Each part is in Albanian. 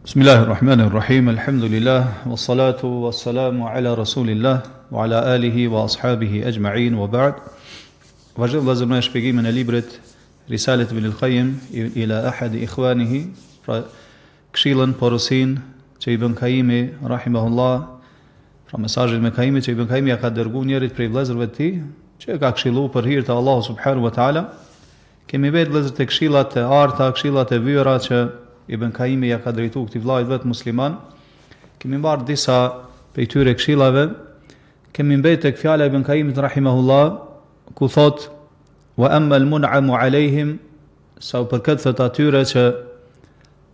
Bismillahirrahmanirrahim. Alhamdulillah wassalatu wassalamu ala rasulillah wa ala alihi wa ashabihi ajma'in wa ba'd. Vazhdojmë vëllezër me shpjegimin e librit Risalet ibn al-Qayyim ila ahad ikhwanihi, pra këshillën, porosin që Ibn Qayyimi rahimahullah, pra mesazhin me Qayyimi që Ibn Qayyimi ja ka dërguar njërit prej vëllezërve të tij, që e ka këshilluar për hir të Allahut subhanahu wa taala. Kemi vetë vëllezër të këshillat e arta, këshillat e vyera që Ibn Qayyimi ja ka drejtuar këtij vllajt vet musliman. Kemi marrë disa prej tyre këshillave. Kemi mbetë tek fjala e Ibn Qayyimit rahimahullah, ku thot: "Wa amma al-mun'amu 'alayhim", sa u përket thot atyre që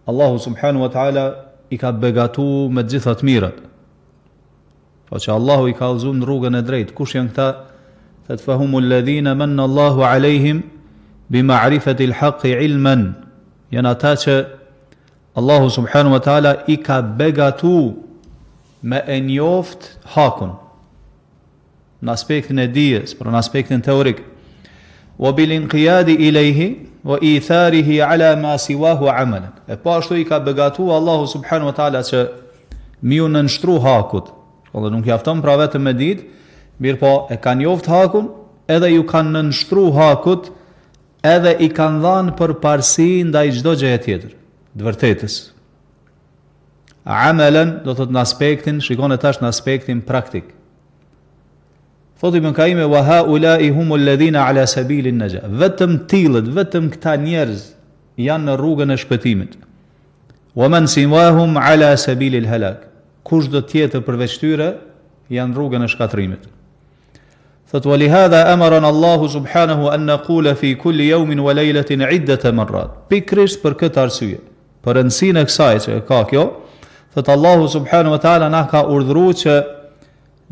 Allahu subhanahu wa taala i ka begatuar me të gjitha të mirat. Po që Allahu i ka udhëzuar në rrugën e drejtë. Kush janë këta? Thot: "Fahumul ladhina manna Allahu 'alayhim bima'rifati al-haqqi 'ilman", janë ata që Allahu subhanahu wa taala i ka begatu me e njoft hakun në aspektin e dijes, por në aspektin teorik. Wa bil inqiyadi ilayhi wa itharihi ala ma siwahu amalan. E po ashtu i ka begatu Allahu subhanahu wa taala që mi u nënshtru hakut. Dhe nuk jafton pra vetëm me ditë, mirë po e kanë njoft hakun, edhe ju kanë nënshtru hakut, edhe i kanë dhanë përparësi ndaj çdo gjëje tjetër, të vërtetës. Amalan do thot në aspektin, shikoni tash në aspektin praktik. Thot Ibn Qayyim: "Wa haula'i humul ladhina ala sabilin najah." Vetëm tillët, vetëm këta njerëz janë në rrugën e shpëtimit. "Wa man siwahum ala sabilil halak." Kush do tjetër përveç tyre janë në rrugën e shkatrimit. Thot: "Wa lihadha amarana Allahu subhanahu an naqula fi kulli yawmin wa laylatin 'iddata marrat." Pikrisht për këtë arsye, për rëndësinë e kësaj që ka kjo, thot Allahu subhanahu wa taala na ka urdhëruar që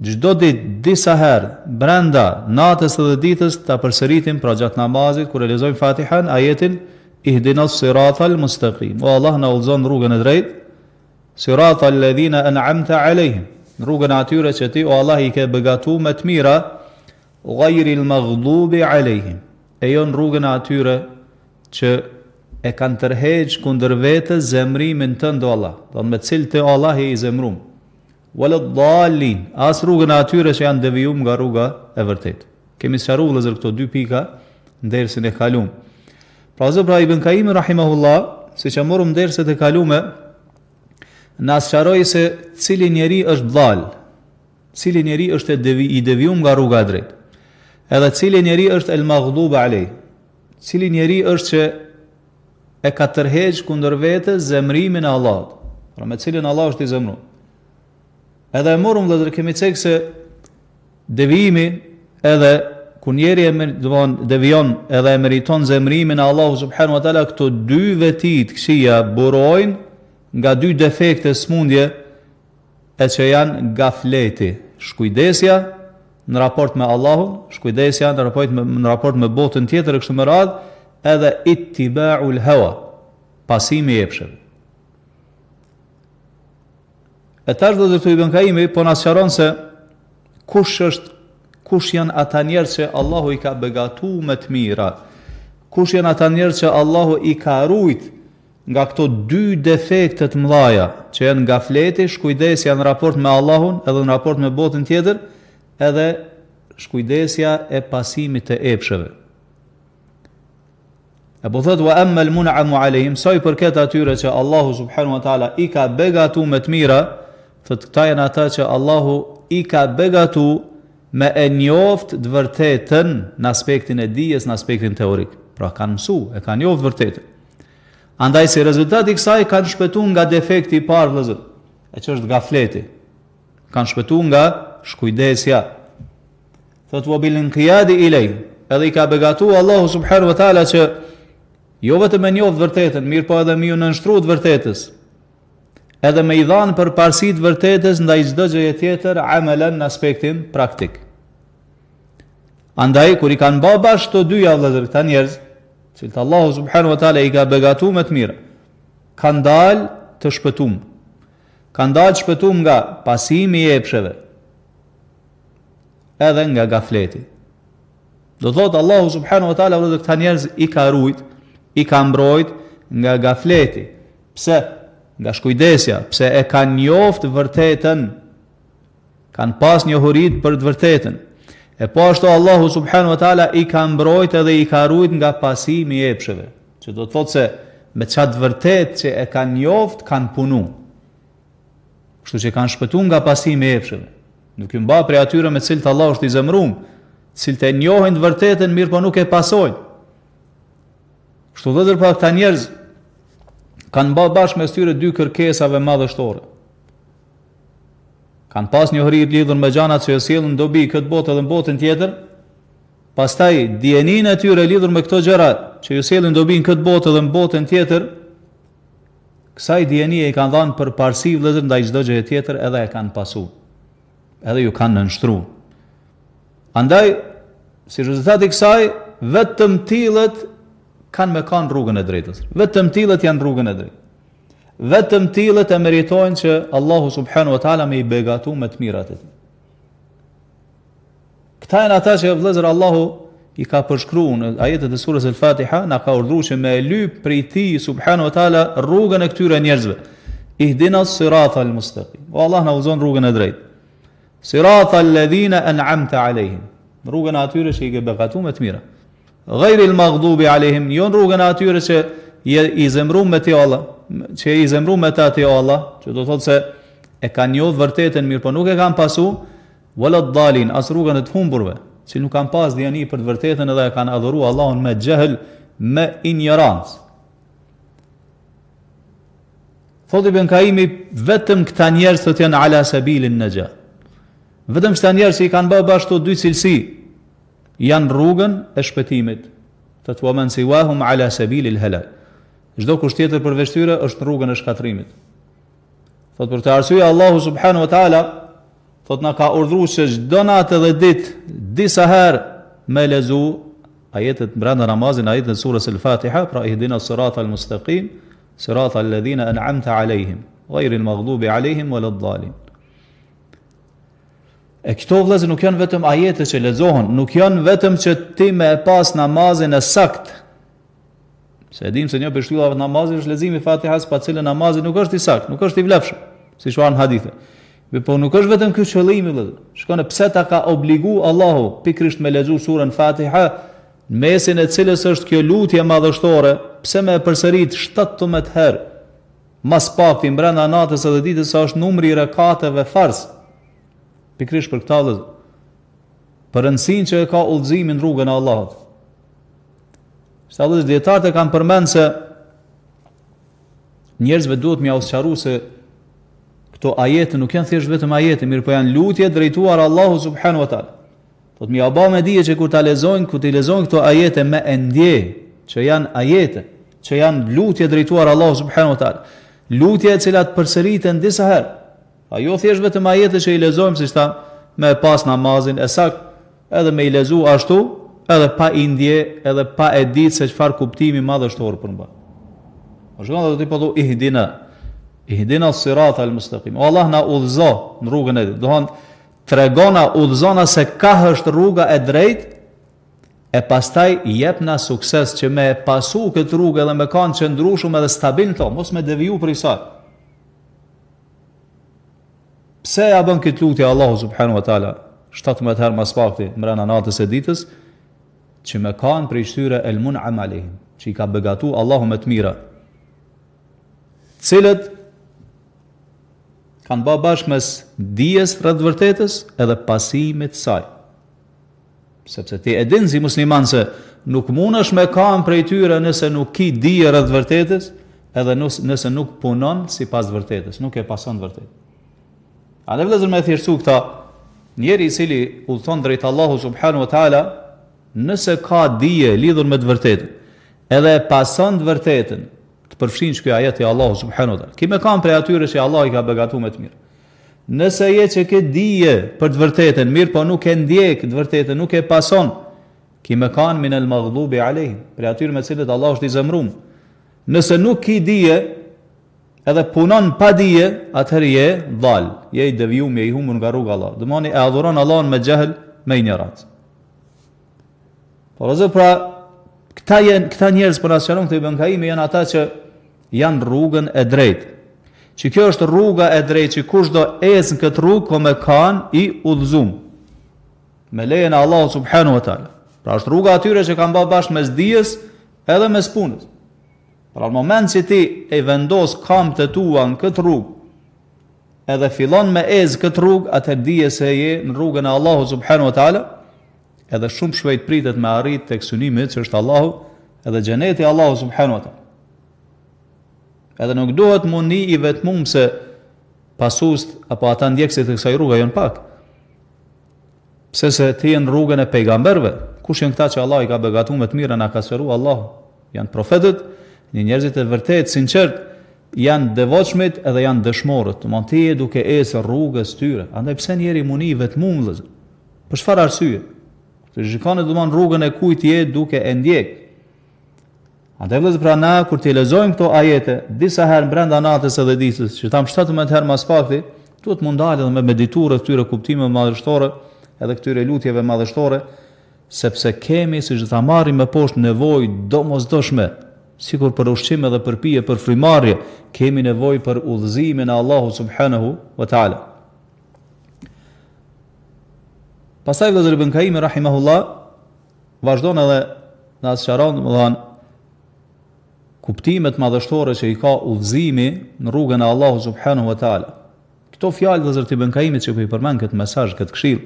çdo ditë disa herë brenda natës dhe ditës ta përsëritim pra gjatë namazit kur e lexojmë Fatihan ajetin ihdinas siratal mustaqim. O Allah, na udhëzon rrugën e drejtë, siratal ladhina an'amta alayhim, rrugën e atyre që ti o Allah i ke begatuar me të mira, ghayril maghdubi alayhim, e jo në rrugën e atyre që e kanë tërheqë kundër vetes zemrimin tënd o Allah, do me cilë të Allah i zemrum. Walad dallin, as rrugën e atyre që janë devijum nga rruga e vërtetë. Kemi sqaruar vëllezër këto dy pika në dersin e kaluam. Pra Ibn Qayyim rahimahullah, siç e morëm derset e kaluame, na sqaroi se cili njeri është dall, cili njeri është i devijum nga rruga e drejtë, edhe cili njeri është el maghdub alej, cili njeri është që e ka tërheqë kundër vetes zemrimin e Allahut, pra me cilin Allah është i zemruar. Edhe e morëm dhe kemi cekë se devijimi edhe kur njeri devijon edhe e meriton zemrimin e Allahu subhanahu wa taala, këto dy vetit këshia burojnë nga dy defekte smundje e që janë gafleti, shkujdesja në raport me Allahun, shkujdesja në raport me botën tjetër e kështu me radhë, edhe ittiba'ul hawa, pasimi i epsheve. E tash do të Ibn Qayyimi po na sqaron se kush janë ata njerëz që Allahu i ka begatuar me të mira, kush janë ata njerëz që Allahu i ka ruajt nga këto dy defekte të mëdha, që janë gafleti, shkujdesja në raport me Allahun edhe në raport me botën tjetër, edhe shkujdesja e pasimit të epsheve. E po thot: "Wa amma al-mun'amu 'alayhim", sa i përket atyre që Allahu subhanahu wa taala i ka begatuar me të mira, thot këta janë ata që Allahu i ka begatuar me e njoft të vërtetën në aspektin e dijes, në aspektin teorik. Pra kanë mësuar, e kanë njoft vërtetën. Andaj si rezultat i kësaj kanë shpëtuar nga defekti i parë vëllezër, e që është gafleti. Kanë shpëtuar nga shkujdesja. Thot: "Wa bil inqiyadi ilayhi", edhe i ka begatuar Allahu subhanahu wa taala që jo vetëm e njoft vërtetën, mirë po edhe me ju nënshtruar të vërtetës, edhe me i dhanë përparësi të vërtetës ndaj çdo gjëje tjetër, amalan në aspektin praktik. Andaj kur i kanë bërë bashkë të dyja vëllezër këta njerëz, cilët Allahu subhanahu wa taala i ka begatuar me të mira, kanë dalë të shpëtuar. Kanë dalë shpëtuar nga pasimi i epsheve, edhe nga gafleti. Do thotë Allahu subhanahu wa taala vëllezër këta njerëz i ka ruajt, i ka mbrojt nga gafleti. Pse? Nga shkujdesja, pse e kanë njoft vërtetën, kanë pas njohurit për të vërtetën. E po ashtu Allahu subhanahu wa taala i ka mbrojt edhe i ka rujt nga pasimi i epsheve, që do të thotë se me çat vërtet që e kanë njoft, kanë punu. Kështu që kanë shpëtuar nga pasimi i epsheve. Nuk i mba prej atyre me cilët Allahu është i zemrum, cilët e njohin të vërtetën, mirë po nuk e pasojnë. Kështu dhe pa këta njerëz kanë bërë bashkë mes tyre dy kërkesave madhështore. Kanë pas njohuri të lidhur me gjanat që sjellin dobi këtë botë edhe në botën tjetër, pastaj dijenin e tyre lidhur me këto gjëra që ju sjellin dobi në këtë botë edhe në botën tjetër, kësaj dijenie i kanë dhënë përparësi vëllezër ndaj çdo gjëje tjetër, edhe e kanë pasu. Edhe ju kanë nënshtruar. Andaj, si rezultat i kësaj, vetëm tillët kanë me kanë rrugën e drejtës. Vetëm tillët janë rrugën e drejtë. Vetëm tillët e meritojnë që Allahu subhanahu wa taala me i begatu me të mirat e tij. Këta janë ata që vëllezër Allahu i ka përshkruar në ajetet e surës Al-Fatiha, na ka urdhëruar që me lyp prej tij subhanahu wa taala rrugën e këtyre njerëzve. Ihdinas siratal mustaqim. O Allah na udhëzon rrugën e drejtë. Siratal ladhina an'amta alehim. Rrugën e atyre që i ke begatu me të mira. Ghayril maghdubi alehim, jo rrugën e atyre që i zemrum me ti Allah, që i zemrum me ta ti Allah, që do thotë se e kanë njohur vërtetën mirë, po nuk e kanë pasu, wala dhalin, as rrugën e të humburve, që nuk kanë pas dijani për të vërtetën edhe e kanë adhuruar Allahun me xehel, me ignorancë. Thotë Ibn Kaimi, vetëm këta njerëz të janë ala sabilin najah. Vetëm këta njerëz që i kanë bërë bashkë dy cilësi, janë rrugën e shpëtimit. Të të waman siwahum ala sabilil halak. Çdo kusht tjetër përveç tyre është në rrugën e shkatrimit. Thot për të arsye Allahu subhanahu wa taala thot na ka urdhëruar se çdo natë dhe ditë disa herë me lezu ajetet brenda namazit, ajetet e surës Al-Fatiha, pra ihdinas siratal mustaqim, siratal ladhina an'amta alehim, ghayril maghdubi alehim waladdallin. E këto vëllezër nuk janë vetëm ajete që lexohen, nuk janë vetëm që ti me pas namazin e sakt. Se e dim se një peshtyllave të namazit është leximi i Fatihas, pa cilën namazi nuk është i sakt, nuk është i vlefshëm, siç thuan hadithe. Po nuk është vetëm ky qëllimi vëllezër. Shkon pse ta ka obligu Allahu pikërisht me lexu surën Fatiha, në mesin e cilës është kjo lutje madhështore, pse me përsërit 17 herë, mas pakti brenda natës edhe ditës sa është numri i rekateve farz. Pikërisht për këtë vëllezër. Për rëndësinë që e ka udhëzimin në rrugën e Allahut. Sa vëllezër dietarët e kanë përmend se njerëzve duhet m'ia usqaru se këto ajete nuk janë thjesht vetëm ajete, mirë po janë lutje drejtuar Allahu subhanahu wa taala. Po të m'ia bë me dije që kur ta lexojnë, kur ti lexojnë këto ajete me endje, që janë ajete, që janë lutje drejtuar Allahu subhanahu wa taala. Lutje e cilat përsëriten disa herë. Jo thjesht vetëm ajete që i lexojmë siç ta me pas namazin e sakt, edhe me i lexu ashtu, edhe pa i ndje, edhe pa e ditë se çfarë kuptimi madhështor përmban. Po shkon do të po thu ihdina siratal mustaqim. O Allah na udhëzo në rrugën e tij. Do thonë tregona, udhëzona se ka është rruga e drejtë, e pastaj jepna sukses që me pasu këtë rrugë edhe me kanë qëndrueshëm edhe stabil to, mos me deviju prej saj. Pse ja bën këtë lutje Allahu subhanahu wa taala 17 herë mas pakti brenda natës e ditës, që me kanë prej shtyre el mun'am alehim, që i ka begatu Allahu me të mira, cilët kanë bërë bashkë mes dijes rreth vërtetës edhe pasimit saj. Sepse ti e din si musliman se nuk mundesh me kanë prej tyre nëse nuk ki dije rreth vërtetës, edhe nëse nuk punon sipas vërtetës, nuk e pason vërtetën. A dhe vëllezër me thjeshtësu këta, njeri i cili udhton drejt Allahu subhanahu wa taala, nëse ka dije lidhur me të vërtetën, edhe pason të vërtetën, të përfshin që kjo ajet i Allahu subhanahu wa taala. Ki me kanë prej atyre që Allah i ka begatu me të mirë. Nëse je që ke dije për të vërtetën, mirë po nuk e ndjek të vërtetën, nuk e pason, ki me kanë min el maghdubi alehim, prej atyre me cilët Allah është i zemrum. Nëse nuk ki dije, edhe punon pa dije, atëherë je dhal, je i devijum, je i humbur nga rruga Allah. Dëmoni e adhuron Allahun me xehel, me ignorancë. Por ose pra këta njerëz për asnjëron këtë Ibn Kaimi janë ata që janë rrugën e drejtë. Që kjo është rruga e drejtë, që kushdo ecë në këtë rrugë ka me kanë i udhëzuar me lejen e Allahut subhanahu wa taala. Pra është rruga atyre që kanë bërë bashkë mes dijes edhe mes punës. Pra në moment që ti e vendos këmbët e tua në këtë rrugë, edhe fillon me këtë rrugë, atëherë dije se je në rrugën e Allahut subhanahu wa taala, edhe shumë shpejt pritet me arrit tek synimi që është Allahu, edhe xheneti i Allahut subhanahu wa taala. Edhe nuk duhet mundi i vetmuar se pasust apo ata ndjekësit e kësaj rruge janë pak. Pse se ti je në rrugën e pejgamberëve. Kush janë këta që Allah i ka begatuar me të mirën, na ka sqaruar Allahu? Janë profetët, një njerëzit e vërtet, sinqert, janë devotshmit edhe janë dëshmorët. Domthonjë ti je duke ecë rrugës tyre. Andaj pse njeri mundi i vetmuar vëllazër? Për çfarë arsye? Se shikoni domthonjë rrugën e kujt je duke e ndjek. Andaj vëllazër, pra na kur ti lexojmë këto ajete disa herë brenda natës edhe ditës, që tam 17 herë mas pakti, duhet mund dalë edhe me mediturë këtyre kuptimeve madhështore, edhe këtyre lutjeve madhështore, sepse kemi, siç ta marrim me poshtë, nevojë domosdoshme, sikur për ushqim edhe për pije, për frymarrje, kemi nevojë për udhëzimin e Allahut subhanahu wa taala. Pastaj vëllazër Ibn Kaimi rahimahullah vazhdon edhe na sqaron, domethënë, kuptimet madhështore që i ka udhëzimi në rrugën e Allahut subhanahu wa taala. Këto fjalë vëllazër të Ibn Kaimit që po i përmend këtë mesazh, këtë këshill,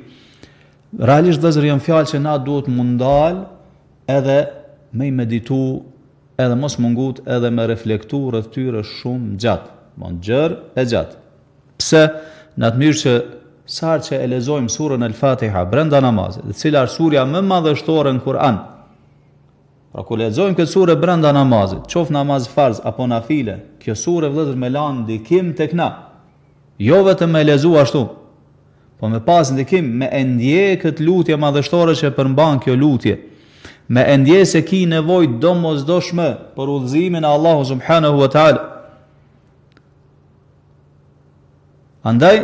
realisht vëllazër janë fjalë që na duhet mundal edhe me i meditu, edhe mos mungut edhe me reflektu rreth tyre shumë gjatë, mon gjerë e gjatë. Pse? Në atë mënyrë që sa që e lexojmë surën Al-Fatiha brenda namazit, e cila është surja më madhështore në Kur'an. Pra kur lexojmë këtë surë brenda namazit, qoftë namaz farz apo nafile, kjo surë vëllazër me lan ndikim tek na. Jo vetëm me lexu ashtu, po me pas ndikim, me ndje këtë lutje madhështore që përmban kjo lutje, me ndje se ki nevojë domosdoshme për udhëzimin e Allahut subhanahu wa taala. Andaj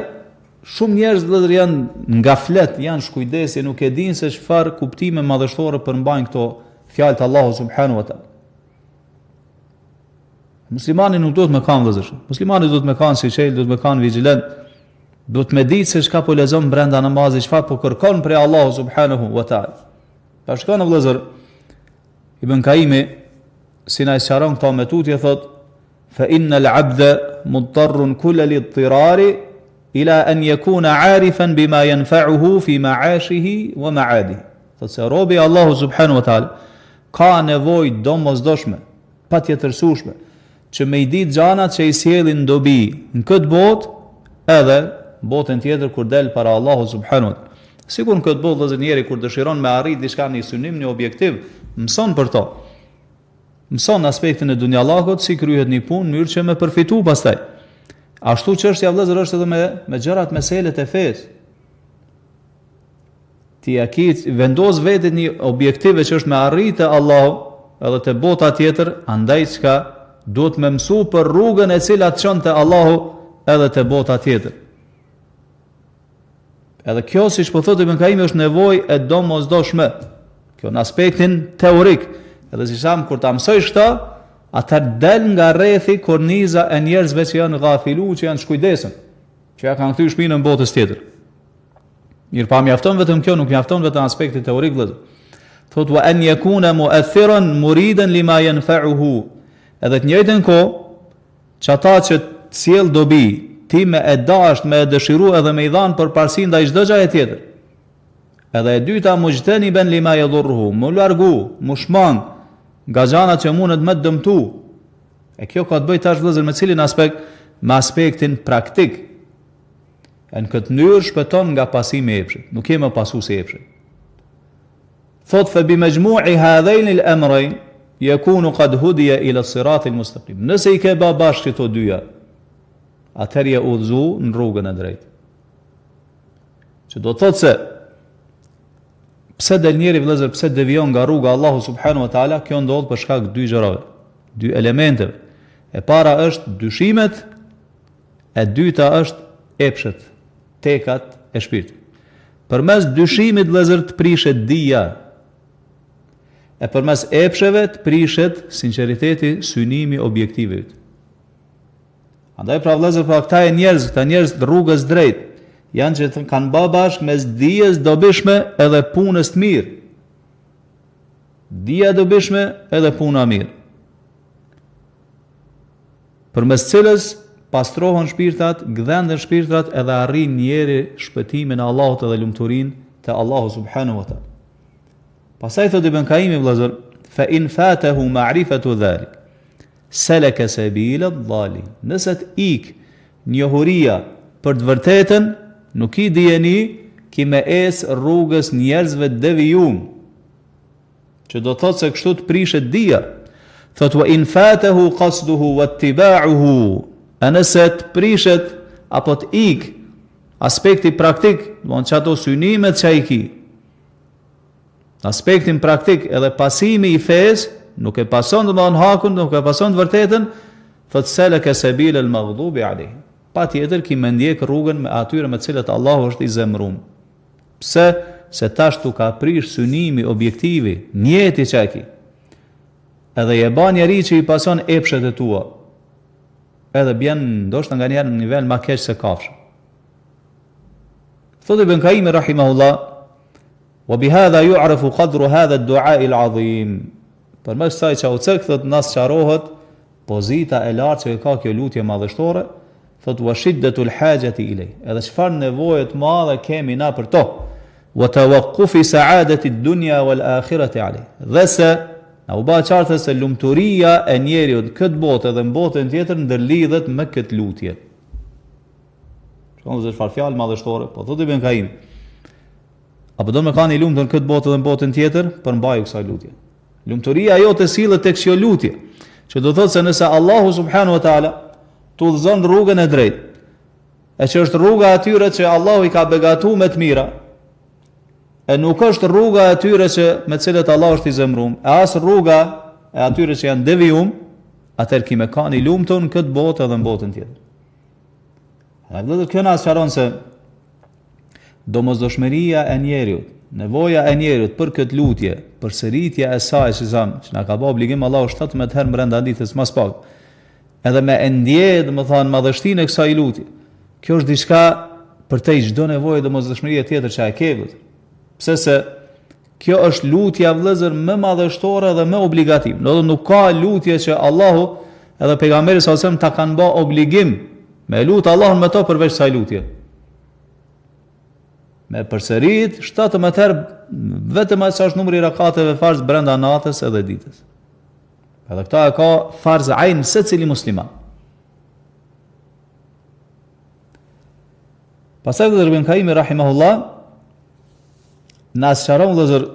shumë njerëz vëllazër janë ngaflet, janë shkujdesje, nuk e dinë se çfarë kuptime madhështore përmbajnë këto fjalë të Allahut subhanahu wa taala. Muslimani nuk duhet me kanë vëllazër. Muslimani duhet me kanë siçel, duhet me kanë vigjilent, duhet me ditë se çka po lexon brenda namazit, çfarë po kërkon prej Allahut subhanahu wa taala. Ta shkon vëllazër Ibn Kaimi si na sqaron këto me tutje thot: fa innal abda mudtarrun kull al-idtirari ila an yakuna arifan bima yanfa'uhu fi ma'ashihi wa ma'adihi. Thot se robi Allahu subhanahu wa taala ka nevojë domosdoshme, patjetërsueshme, që me i ditë gjanat që i sjellin dobi në këtë botë edhe botën tjetër kur del para Allahu subhanahu wa taala. Sigur në këtë botë vëllazër njeri kur dëshiron me arrit diçka në synim, në objektiv, mëson për to. Mëson aspektin e dunjallahut, si kryhet një punë në mënyrë që me përfitu pastaj. Ashtu çështja vëllazër është edhe me gjërat meselet e fesë. Ti vendos vetet një objektive që është me arritë Allahu edhe te bota tjetër, andaj çka duhet me mësu për rrugën e cila të çon te Allahu edhe te bota tjetër. Edhe kjo, siç po thotë Ibn Kaimi, është nevojë e domosdoshme. Kjo në aspektin teorik. Edhe si tham, kur ta mësojsh këtë, ata del nga rrethi korniza e njerëzve që janë gafilu, që janë shkujdesën, që ja kanë kthyer shpinën botës tjetër. Mirë, pa mjafton vetëm kjo, nuk mjafton vetëm aspekti teorik vëllazër. Thotë wa an yakuna mu'athiran muridan lima yanfa'uhu. Edhe të njëjtën kohë, që ata që sjell dobi, ti me e dasht, me e dëshiru edhe me i dhanë për parësi ndaj çdo gjëje tjetër. Edhe e dyta mujtaniban lima yadhurruhu, mu largu, mu shmang nga gjanat që mundet me të dëmtu. E kjo ka të bëjë tash vëllazër me cilin aspekt? Me aspektin praktik. E në këtë mënyrë shpëton nga pasimi i epshit. Nuk jemi pasu si epshit. Thot fa bi majmu'i hadhain al-amrayn yakunu qad hudiya ila as-sirat al-mustaqim. Nëse i ke bë bashkë këto dyja, atëherë je udhëzu në rrugën e drejtë. Që do të thotë se pse del njeri vëllazër, pse devion nga rruga Allahu subhanahu wa taala, kjo ndodh për shkak dy gjërave, dy elementeve. E para është dyshimet, e dyta është epshet, tekat e shpirtit. Përmes dyshimit vëllazër të prishet dija, e përmes epsheve të prishet sinqeriteti, synimi objektivit. Andaj pra vëllezër, pra këta njerëz të rrugës drejt, janë që kanë bë bashkë mes dijes dobishme edhe punës të mirë. Dija dobishme edhe puna mirë. Përmes cilës pastrohen shpirtat, gdhenden shpirtrat edhe arrin njeri shpëtimin e Allahut edhe lumturinë te Allahu subhanahu wa taala. Pastaj thot Ibn Kaimi vëllazër, fa in fatahu ma'rifatu dhalik salaka sabila ad-dhalin. Nëse të ik njohuria për të vërtetën, nuk i dijeni ki me es rrugës njerëzve të devijum, që do thotë se kështu të prishet dija. Thot wa in fatahu qasduhu wattiba'uhu, nëse të prishet apo të ik aspekti praktik, do të thotë ato synimet që ai ki. Aspektin praktik edhe pasimi i fesë nuk e pason domthon hakun, nuk e pason të vërtetën, thot salaka sabil al-maghdubi alayhi. Patjetër ki më ndjek rrugën me atyre me të cilët Allahu është i zemrum. Pse? Se tash tu ka prish synimi objektivi, njeti që ki. Edhe je ba njeri që i pason epshet e tua. Edhe bjen ndoshta nganjëherë në nivel më keq se kafshë. Thot Ibn Kaimi rahimahullah, wa bihadha yu'rafu qadru hadha ad-du'a al-'azim. Përmes kësaj çaucek thot nas qarohet pozita e lartë që ka kjo lutje madhështore, thot wa shiddatul hajati ilay. Edhe çfarë nevoje të madhe kemi na për to. Wa tawaqqufi sa'adati ad-dunya wal-akhirati alayh. Dhe se na u bë qartë se lumturia e njeriu në këtë botë dhe në botën tjetër ndërlidhet me këtë lutje. Shkon çfarë fjalë madhështore, po thotë Ibn Kaim. Apo do më kanë i lumtur në këtë botë dhe në botën tjetër për mbajë kësaj lutje. Lumturia jote sillet tek kjo lutje, që do thotë se nëse Allahu subhanahu wa taala të udhëzon rrugën e drejtë, e që është rruga atyre që Allahu i ka begatuar me të mira, e nuk është rruga atyre që me të cilët Allahu është i zemrum, e as rruga e atyre që janë devijum, atëherë ki me kanë i lumtur në këtë botë edhe në botën tjetër. Edhe kjo na sqaron se domosdoshmëria e njeriut, nevoja e njeriut për këtë lutje, për sëritja e saj që na ka bë obligim Allahu 17 herë brenda ditës mas pak, edhe me ndje, domethënë madhështinë e kësaj lutje. Kjo është diçka për te çdo nevojë domosdoshmërie tjetër që ai ke. Pse se kjo është lutja vëllezër më madhështore dhe më obligative. Nuk ka lutje që Allahu edhe pejgamberi sallallahu alajhi wasallam ta kanë bë obligim me lutë Allahun me to përveç kësaj lutje. Me përsërit 17 herë vetëm sa është numri i rakateve farz brenda natës edhe ditës. Edhe këta e ka farz ain secili musliman. Pastaj Ibn Kaimi rahimahullah na sqaron vëllazër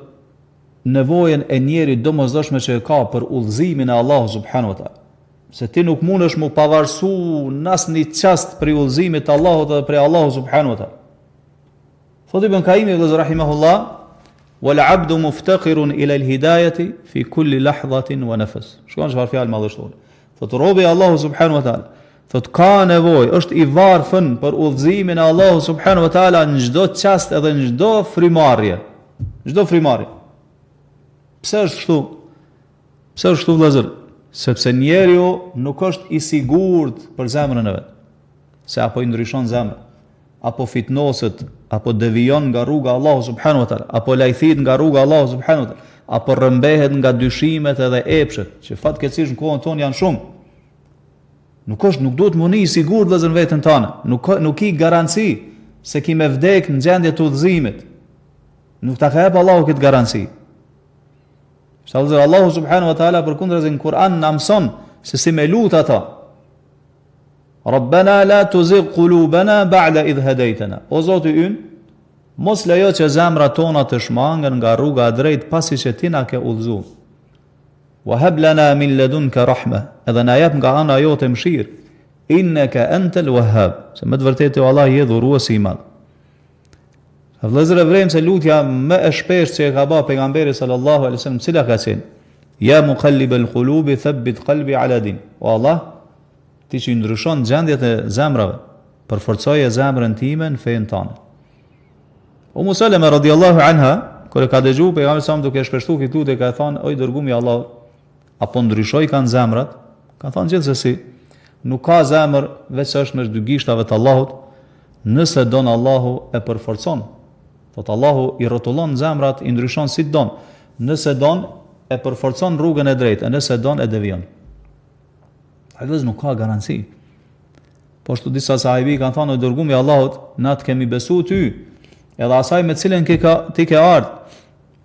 nevojën e njerit domosdoshme që e ka për udhëzimin e Allahut subhanahu wa taala. Se ti nuk mundesh mu pavarësu në asnjë çast për udhëzimin e Allahut dhe për Allahut subhanahu wa taala. Thot Ibn Kaimi vëllazër rahimahullah, wal 'abdu muftaqirun ila al-hidayati fi kulli lahzatin wa nafas. Shkon çfarë fjalë madhështore. Thot robi i Allahut subhanahu wa taala, thot ka nevojë, është i varfën për udhëzimin e Allahut subhanahu wa taala në çdo çast edhe në çdo frimarrje. Çdo frimarrje. Pse është kështu? Pse është kështu vëllazër? Sepse njeriu nuk është i sigurt për zemrën e vet. Se apo i ndryshon zemrën, apo fitnoset, apo devijon nga rruga e Allahut subhanahu wa taala, apo lajthit nga rruga e Allahut subhanahu wa taala, apo rrëmbehet nga dyshimet edhe epshet, që fatkeqësisht në kohën tonë janë shumë. Nuk duhet muni i sigurt vëllazër veten tënde. Nuk i garanci se ki me vdek në gjendje të udhëzimit. Nuk ta ka jep Allahu këtë garanci. Shallë Allahu subhanahu wa taala përkundrazi në Kur'an na mëson se si me lut ata. Rabbana la tuzigh qulubana ba'da idh hadaytana. O Zoti ynë, mos lejo që zemrat tona të shmangen nga rruga e drejtë pasi që ti na ke udhëzuar. Wa hab lana min ladunka rahma. Edhe na jep nga ana jote mëshirë. Innaka antal wahhab. Se me të vërtetë Allah je dhuruesi i madh. Vëllezër, vrem se lutja më e shpeshtë që e ka bërë pejgamberi sallallahu alaihi wasallam, cila ka qenë? Ya muqallibal qulubi thabbit qalbi ala din. O Allah, ti që ndryshon gjendjet e zemrave, përforcoje zemrën time në fenë tënde. Ummu Salama radhiyallahu anha, kur e ka dëgjuar pejgamberin sa duke shpeshtuar këtë lutje, ka thënë: "O i dërguari i Allahut, apo ndryshoi kanë zemrat?" Ka thënë gjithsesi: Nuk ka zemër veç është me dy gishtave të Allahut, nëse don Allahu e përforcon. Thot Allahu i rrotullon zemrat, i ndryshon si don. Nëse don e përforcon rrugën e drejtë, e nëse don e devijon. Ai nuk ka garanci. Po ashtu disa sahabi kanë thënë o dërguari i Allahut, na të kemi besu ty, edhe asaj me cilën ti ke ardhur.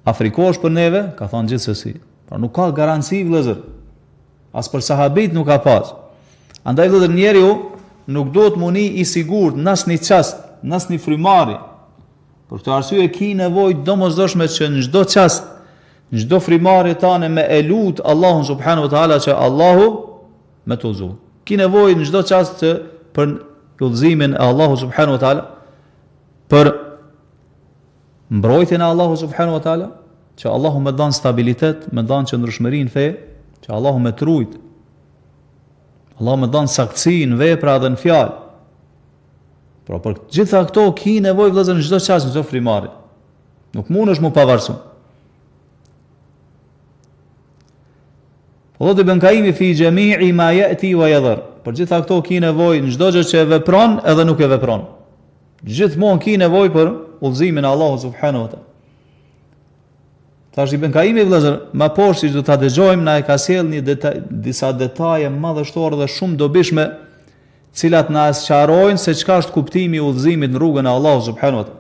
Afrikosh për neve, ka thënë gjithsesi. Pra nuk ka garanci vëllezër. As për sahabit nuk ka pas. Andaj vëllezër, njeriu nuk duhet muni i sigurt në asnjë çast, në asnjë frymari. Për këtë arsye ki nevojë domosdoshme që në çdo çast, në çdo frymari tane me e lut Allahun subhanahu wa taala që Allahu me të udhëzoj. Ki nevojë në çdo çast që për udhëzimin e Allahu subhanahu wa taala, për mbrojtjen e Allahu subhanahu wa taala, që Allahu më dhan stabilitet, më dhan qëndrueshmëri në fe, që Allahu më trujt. Allahu më dhan saktësi në vepra dhe në fjalë. Pra për gjitha këto ki nevojë vëllezër në çdo çast, në çdo frymari. Nuk mundesh mu pavarësu. Allah të bënkaimi fi gjemi'i ma ya'ti wa yadhar. Për gjitha këto ki nevojë në çdo gjë që e vepron edhe nuk e vepron. Gjithmonë ki nevojë për udhëzimin e Allahut subhanahu wa taala. Tash i bënkaimi vëllazër, më poshtë që do ta dëgjojmë, na e ka sjell disa detaje madhështore dhe shumë dobishme, cilat na sqarojnë se çka është kuptimi i udhëzimit në rrugën e Allahut subhanahu wa taala.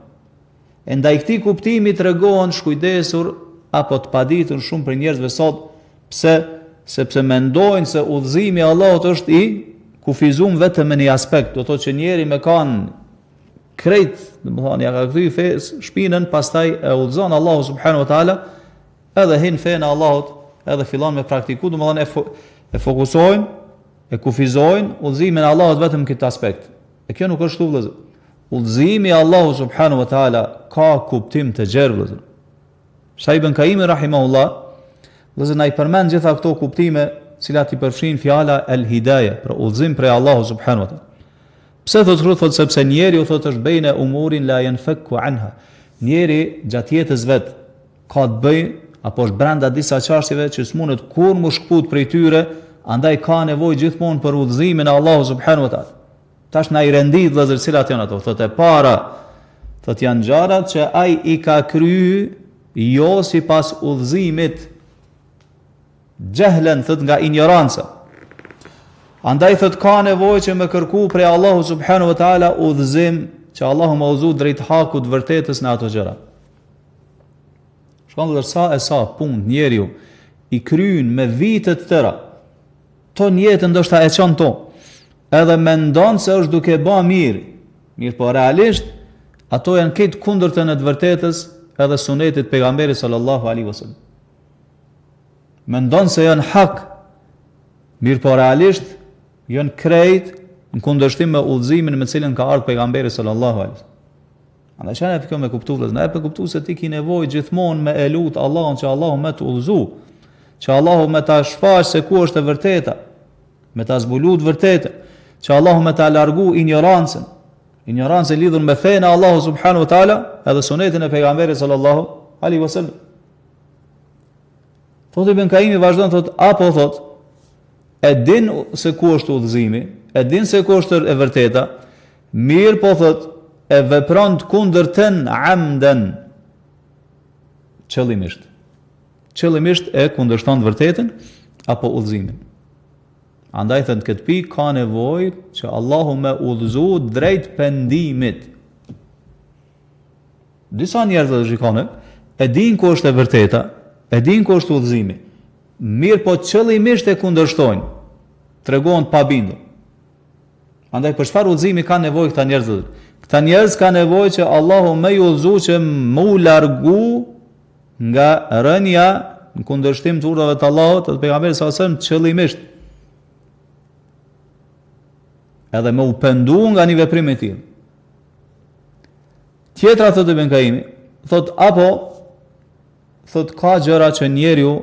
E ndaj këtij kuptimi tregohen shkujdesur apo të paditur shumë për njerëzve sot, pse? Sepse mendojnë se udhëzimi i Allahut është i kufizuar vetëm në një aspekt, do të thotë që njeri me kanë krejt, domethënë ja ka kthy shpinën, pastaj e udhëzon Allahu subhanahu wa taala, edhe hin fen e Allahut, edhe fillon me praktiku, domethënë e fokusojnë, e kufizojnë udhëzimin e Allahut vetëm këtë aspekt. E kjo nuk është kështu vëllezër. Udhëzimi i Allahut subhanahu wa taala ka kuptim të gjerë vëllezër. Sa ibn Kaimi rahimahullah, vëllezër na I përmend gjitha këto kuptime, cilat I përfshin fjala el-hidayah, për udhëzim prej Allahu subhanahu wa taala. Pse thotë sepse njeriu thotë është bejne umurin la yanfaku anha. Njeri gjatë jetës vet ka të bëjë apo është brenda disa çështjeve që s'mundet kur mu shkput prej tyre, andaj ka nevojë gjithmonë për udhëzimin e Allahu subhanahu wa taala. Tash na I rendit vëllezër cilat janë ato. Thotë e para, thotë janë gjërat që ai I ka kryer jo sipas udhëzimit, jehlen thot nga ignoranca. Andaj thot ka nevojë që me kërku prej Allahu subhanahu wa taala udhëzim, që Allahu më udhëzoj drejt hakut vërtetës në ato gjëra. Shkon sa punë njeriu I kryen me vite të tëra, ton jetë ndoshta e çon to, edhe mendon se është duke bë mirë, po realisht ato janë këtë kundërtën e të vërtetës edhe sunetit pejgamberit sallallahu alaihi wasallam. Mendon se janë hak, po realisht janë krejt në kundërshtim me udhëzimin me cilën ka ardhur pejgamberi sallallahu alaihi wasallam. Andaj çfarë e me kuptu vëllezër? Na e kuptu se ti ke nevojë gjithmonë me elut Allahun që Allahu më të udhëzoj, që Allahu më ta shfaq se ku është e vërteta, me ta zbulu të vërtetën, që Allahu më ta largu ignorancën lidhur me fenë e Allahu subhanahu wa taala edhe sunetin e pejgamberit sallallahu alaihi wasallam. Thotë ibn Kaimi vazhdon thotë, e din se ku është udhëzimi, e din se ku është e vërteta, mirë po thotë e vepron të kundërtën amden, qëllimisht. Qëllimisht e kundërshton të vërtetën apo udhëzimin. Andaj thënë këtë pikë ka nevojë që Allahu me udhëzu drejt pendimit. Disa njerëz që shikojnë, e din ku është e vërteta, e din ku është udhëzimi, mirë po qëllimisht e kundërshtojnë, tregohen të pabindur. Andaj për çfarë udhëzimi ka nevojë këta njerëz? Këta njerëz ka nevojë që Allahu më i udhëzoj që më u largu nga rënja në kundërshtim të urdhave të Allahut dhe të pejgamberit sallallahu alajhi wasallam qëllimisht. Edhe më u pendu nga një veprim I tillë. Tjetra thotë Ibn Kaimi, thotë ka gjëra që njeriu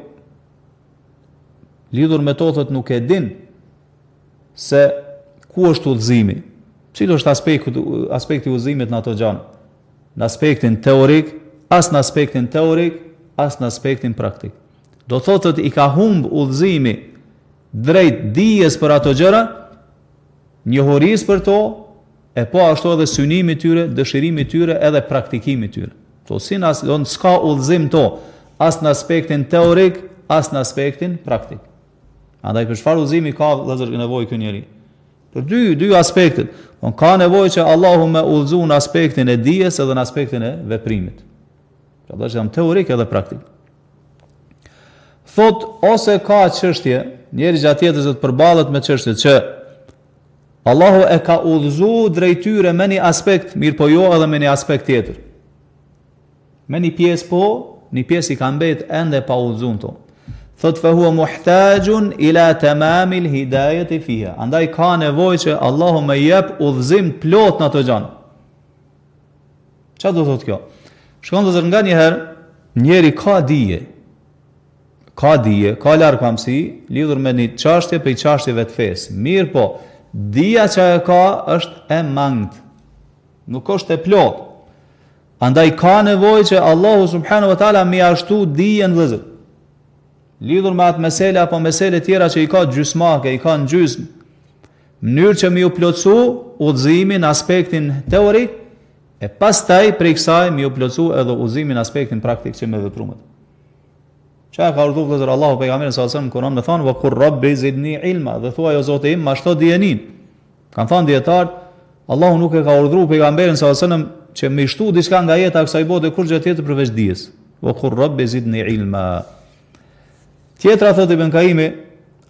lidhur me to thotë nuk e din se ku është udhëzimi. Cili është aspekti I udhëzimit në ato gjëra? Në aspektin teorik, as në aspektin teorik, as në aspektin praktik. Do thotë I ka humb udhëzimi drejt dijes për ato gjëra, njohurisë për to, e po ashtu edhe synimi tyre, dëshirimi tyre edhe praktikimi tyre. To si s'ka udhëzim to, as në aspektin teorik, as në aspektin praktik. Andaj për çfarë udhëzimi ka vëllezër nevojë ky njeri? Për dy aspektet. Ka nevojë që Allahu me udhëzu në aspektin e dijes edhe në aspektin e veprimit. Pra do të jam teorik edhe praktik. Thot ose ka çështje, njeri gjatë jetës të përballet me çështje që Allahu e ka udhëzu drejt tyre me një aspekt, mirë po jo edhe me një aspekt tjetër. Me një pjesë po, një pjesë i ka mbet ende pa udhëzuar to. Thot fa huwa muhtajun ila tamamil hidayati fiha. Andaj ka nevojë që Allahu më jep udhëzim plot në ato gjëra. Çfarë do thot kjo? Shkon të nga një herë, njeri ka dije, ka largëpamësi lidhur me një çështje për çështjeve të fesë. Mirë po, dija që e ka është e mangët, nuk është e plot. Andaj ka nevojë që Allahu subhanahu wa taala më ashtu dijen vëllezër. Lidhur me atë mesele apo mesele tjera që i ka gjysmake, i ka në gjysmë, mënyrë që më u plotësu udhëzimin aspektin teorik, e pastaj prej kësaj më u plotësu edhe udhëzimin aspektin praktik që me veprumet. Çka ka urdhëruar vëllezër Allahu pejgamberin sallallahu alajhi wasallam Kur'an me thonë wa qur rabbi zidni ilma, dhe thuaj o Zoti im, ma shto dijenin. Kan thënë dietar, Allahu nuk e ka urdhëruar pejgamberin sallallahu alajhi wasallam që më shtu diçka nga jeta e kësaj bote kur gjë tjetër përveç dijes. Wa qur rabbi zidni ilma. Tjetra thot Ibn Kaimi,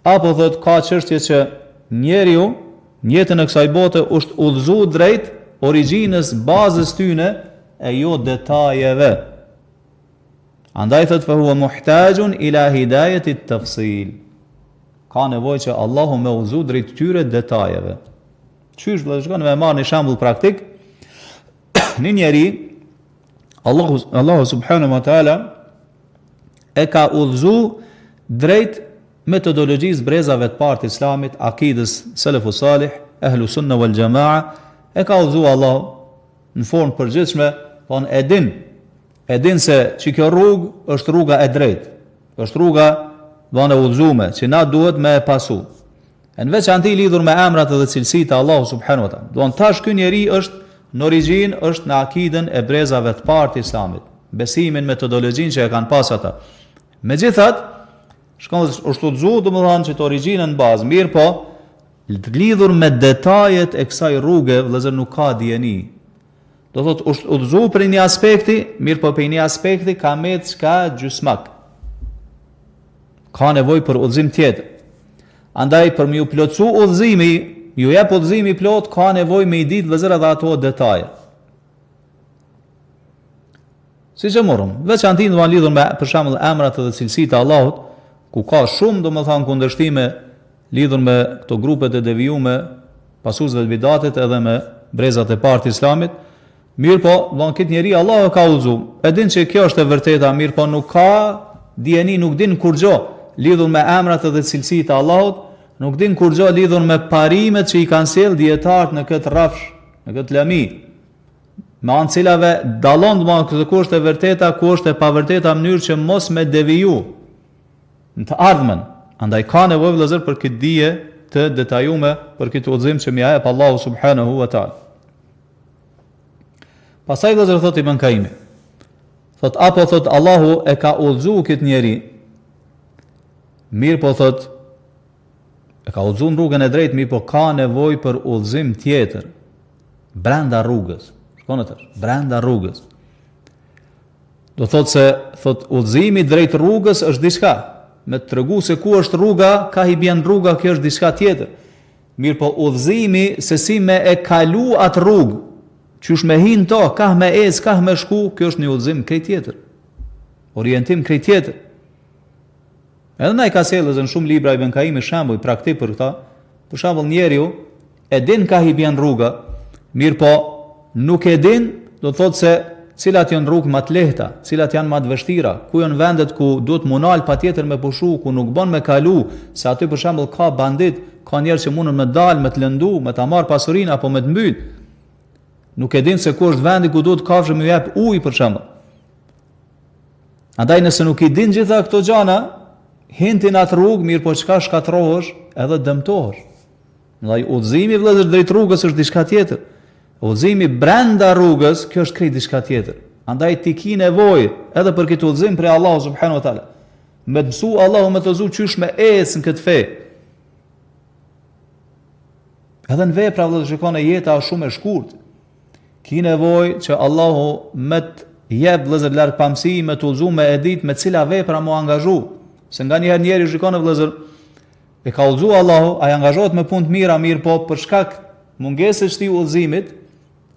apo thot ka çështje që njeriu në jetën e kësaj bote është udhëzuar drejt origjinës, bazës tyne e jo detajeve. Andaj thot fa huwa muhtajun ila hidayati at-tafsil. Ka nevojë që Allahu më udhëzoj drejt këtyre detajeve. Qysh vëllai, shkon me marr një shembull praktik. Një njeri Allahu subhanahu wa taala e ka udhëzuar drejt metodologjisë brezave të parë të Islamit, akidës selefus salih, ehlu sunna wal jamaa, e ka udhëzuar Allahu në formë përgjithshme, po e din se që kjo rrugë është rruga e drejtë, është rruga e udhëzuar që na duhet me e pasu. Në veçanti lidhur me emrat dhe cilësitë e Allahu subhanahu wa taala. Do të tash ky njeri është në origjinë është në akidën e brezave të parë të Islamit, besimin, metodologjinë që e kanë pas ata. Megjithatë, shkon është udhëzuar, domethënë që të origjinën në bazë, mirë po, lidhur me detajet e kësaj rruge, vëllezër nuk ka dijeni. Do thotë është udhëzuar për një aspekti, mirë po për një aspekti ka me çka gjysmak. Ka nevojë për udhëzim tjetër. Andaj për më u plotësu udhëzimi, ju jep udhëzimi plot, ka nevojë me i ditë vëllezër edhe ato detaje. Siç e morëm, veçanti do të lidhur me për shembull emrat dhe cilësitë e Allahut, ku ka shumë domethënë kundërshtime lidhur me këto grupet e devijuara, pasuesve të bidatit edhe me brezat e parë të Islamit. Mirë po, von këtë njeri Allahu ka udhëzuar. E din që kjo është e vërteta, mirë po nuk ka dijeni, nuk din kur gjë lidhur me emrat dhe cilësitë e Allahut, nuk din kur gjë lidhur me parimet që i kanë sjell dietarët në këtë rrafsh, në këtë lami. Me anë cilave dallon domosdoshmë ku është e vërteta, ku është e pavërteta, në mënyrë që mos me deviju në të ardhmen. Andaj ka nevojë vëllazër për këtë dije të detajume, për këtë udhëzim që më jep Allahu subhanahu wa taala. Pastaj vëllazër thotë Ibn Kaimi, thot Allahu e ka udhëzuar këtë njeri. Mirë po thot e ka udhëzuar rrugën e drejtë, mirë po ka nevojë për udhëzim tjetër brenda rrugës. Shkon atë, brenda rrugës. Do thotë se udhëzimi drejt rrugës është diçka, me të tregu se ku është rruga, ka i bjen rruga, kjo është diçka tjetër. Mirë po udhëzimi se si me e kalu atë rrugë, qysh me hin to, ka me ecë, ka me shku, kjo është një udhëzim krejt tjetër. Orientim krejt tjetër. Edhe na i ka sjellë në shumë libra Ibn Kaimi shembull praktik për këtë. Për shembull njeriu e din ka i bjen rruga, mirë po nuk e din, do thotë se cilat janë rrugë më të lehta, cilat janë më të vështira, ku janë vendet ku duhet munal patjetër me pushu, ku nuk bën me kalu, se aty për shembull ka bandit, ka njerëz që mundën me dalë, me të lëndu, me ta marr pasurinë apo me të mbyt. Nuk e din se ku është vendi ku duhet kafshë më jep ujë për shembull. Andaj nëse nuk i din gjitha këto gjëra, hintin atë rrugë, mirë po çka shkatrohesh, edhe dëmtohesh. Ndaj udhëzimi vëllezër drejt rrugës është diçka tjetër. Udhëzimi brenda rrugës, kjo është krejt diçka tjetër. Andaj ti ki nevojë edhe për këtë udhëzim prej Allahu subhanahu wa taala. Me të mësu Allahu me të mësu qysh me ecë në këtë fe. Edhe në vepra vëllezër shikoni jeta është shumë e shkurtë. Ki nevojë që Allahu me të jep vëllezër larg pamësi, me të udhëzu me e ditë me cila vepra mu angazhu. Se nganjëherë njeri shikoni vëllezër e ka udhëzu Allahu, ai angazhohet me punë të mira, mirë po për shkak mungesës së udhëzimit,